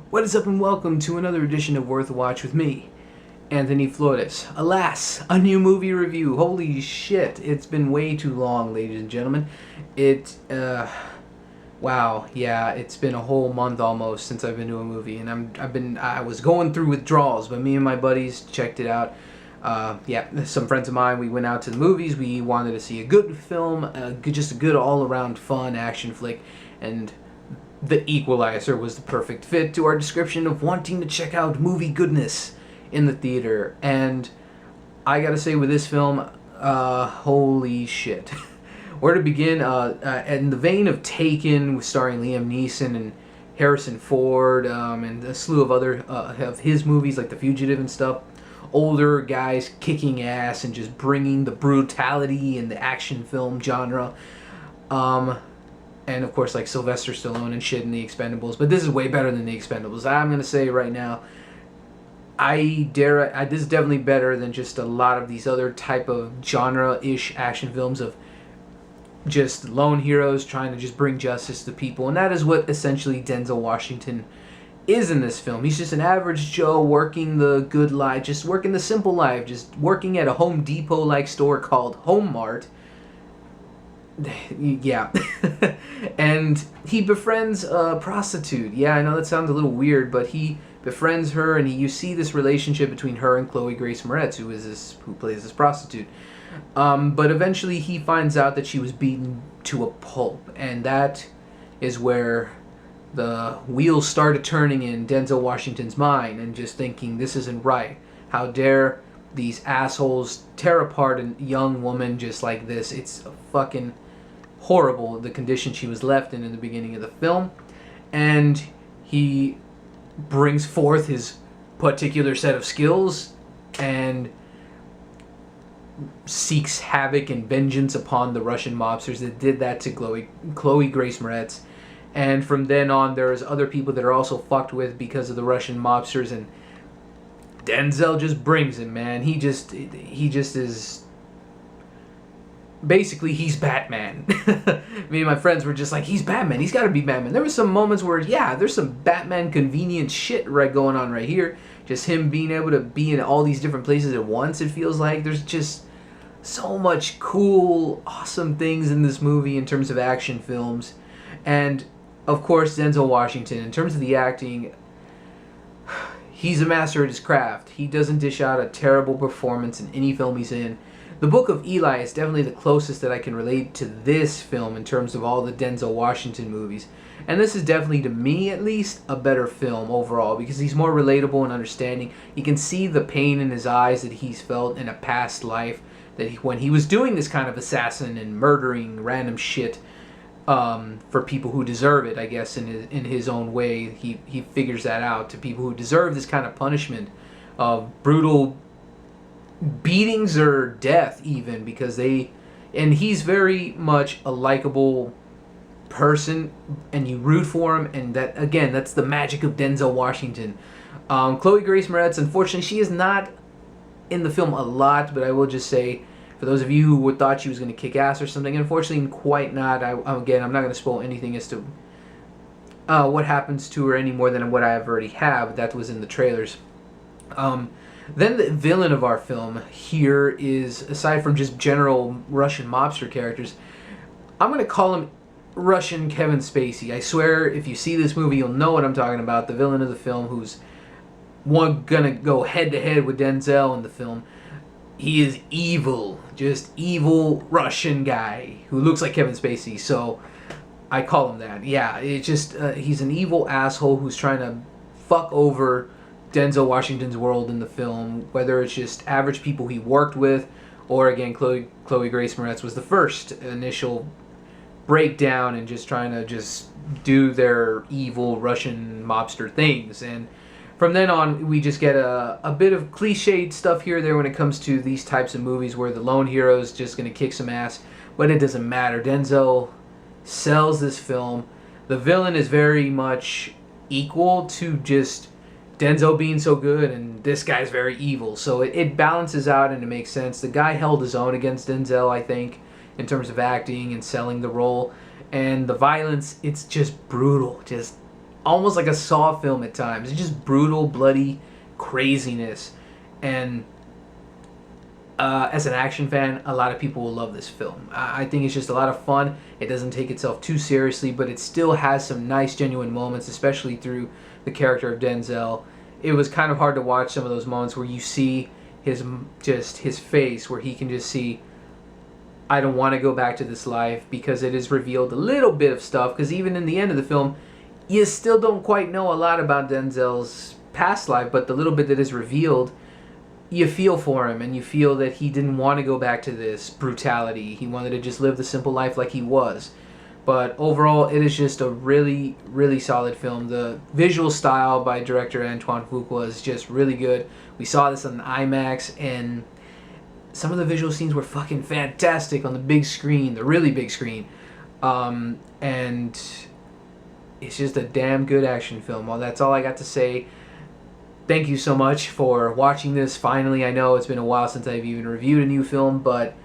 What is up and welcome to another edition of Worth a Watch with me, Anthony Flores. Alas, a new movie review. Holy shit, it's been way too long, ladies and gentlemen. Wow, yeah, it's been a whole month almost since I've been to a movie, and I was going through withdrawals, but me and my buddies checked it out. Some friends of mine, we went out to the movies. We wanted to see a good film, just a good all-around fun action flick, and The Equalizer was the perfect fit to our description of wanting to check out movie goodness in the theater. And I gotta say, with this film, holy shit. Where to begin? In the vein of Taken, starring Liam Neeson and Harrison Ford, and a slew of other of his movies like The Fugitive and stuff. Older guys kicking ass and just bringing the brutality in the action film genre. And of course, like Sylvester Stallone and shit in The Expendables. But this is way better than The Expendables. I'm going to say right now, this is definitely better than just a lot of these other type of genre-ish action films of just lone heroes trying to just bring justice to people. And that is what essentially Denzel Washington is in this film. He's just an average Joe working the good life, just working the simple life, just working at a Home Depot-like store called Home Mart. Yeah. And he befriends a prostitute. Yeah, I know that sounds a little weird, but he befriends her, and you see this relationship between her and Chloe Grace Moretz, who plays this prostitute. But eventually he finds out that she was beaten to a pulp, and that is where the wheels started turning in Denzel Washington's mind, and just thinking, this isn't right. How dare these assholes tear apart a young woman just like this? It's fucking horrible, the condition she was left in the beginning of the film. And he brings forth his particular set of skills and seeks havoc and vengeance upon the Russian mobsters that did that to Chloe Grace Moretz. And from then on, there's other people that are also fucked with because of the Russian mobsters, and Denzel just brings it, man. He just is... Basically, he's Batman. Me and my friends were just like, he's Batman. He's got to be Batman. There were some moments where, yeah, there's some Batman convenient shit right going on right here. Just him being able to be in all these different places at once, it feels like. There's just so much cool, awesome things in this movie in terms of action films. And, of course, Denzel Washington, in terms of the acting, he's a master at his craft. He doesn't dish out a terrible performance in any film he's in. The Book of Eli is definitely the closest that I can relate to this film in terms of all the Denzel Washington movies. And this is definitely, to me at least, a better film overall because he's more relatable and understanding. You can see the pain in his eyes that he's felt in a past life, that when he was doing this kind of assassin and murdering random shit for people who deserve it, I guess, in his own way. He figures that out to people who deserve this kind of punishment of brutal beatings or death even, because and he's very much a likable person and you root for him, and that, again, that's the magic of Denzel Washington. Chloe Grace Moretz, unfortunately, she is not in the film a lot, but I will just say, for those of you who thought she was going to kick ass or something, unfortunately quite not. I'm not going to spoil anything as to what happens to her any more than what I already have. That was in the trailers. Then the villain of our film here is, aside from just general Russian mobster characters, I'm going to call him Russian Kevin Spacey. I swear, if you see this movie, you'll know what I'm talking about. The villain of the film, who's going to go head-to-head with Denzel in the film. He is evil, just evil Russian guy who looks like Kevin Spacey, so I call him that. Yeah, it's just, he's an evil asshole who's trying to fuck over Denzel Washington's world in the film, whether it's just average people he worked with, or again, Chloe Grace Moretz was the first initial breakdown and just trying to just do their evil Russian mobster things. And from then on, we just get a bit of cliched stuff here or there when it comes to these types of movies where the lone hero is just going to kick some ass, but it doesn't matter. Denzel sells this film. The villain is very much equal to just Denzel being so good, and this guy's very evil. So it balances out and it makes sense. The guy held his own against Denzel, I think, in terms of acting and selling the role. And the violence, it's just brutal. Just almost like a Saw film at times. It's just brutal, bloody craziness. And as an action fan, a lot of people will love this film. I think it's just a lot of fun. It doesn't take itself too seriously, but it still has some nice, genuine moments, especially through the character of Denzel. It was kind of hard to watch some of those moments where you see his face, where he can just see, I don't want to go back to this life, because it is revealed a little bit of stuff, because even in the end of the film, you still don't quite know a lot about Denzel's past life, but the little bit that is revealed, you feel for him, and you feel that he didn't want to go back to this brutality. He wanted to just live the simple life like he was. But overall, it is just a really, really solid film. The visual style by director Antoine Fuqua is just really good. We saw this on IMAX, and some of the visual scenes were fucking fantastic on the big screen, the really big screen. And it's just a damn good action film. Well, that's all I got to say. Thank you so much for watching this. Finally, I know it's been a while since I've even reviewed a new film, but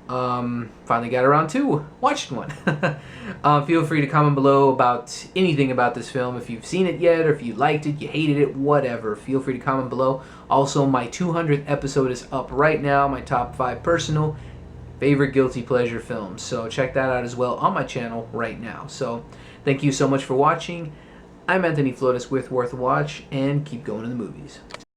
finally got around to watching one. Feel free to comment below about anything about this film. If you've seen it yet, or if you liked it, you hated it, whatever. Feel free to comment below. Also, my 200th episode is up right now. My top 5 personal favorite guilty pleasure films. So check that out as well on my channel right now. So thank you so much for watching. I'm Anthony Flotis with Worth a Watch, and keep going to the movies.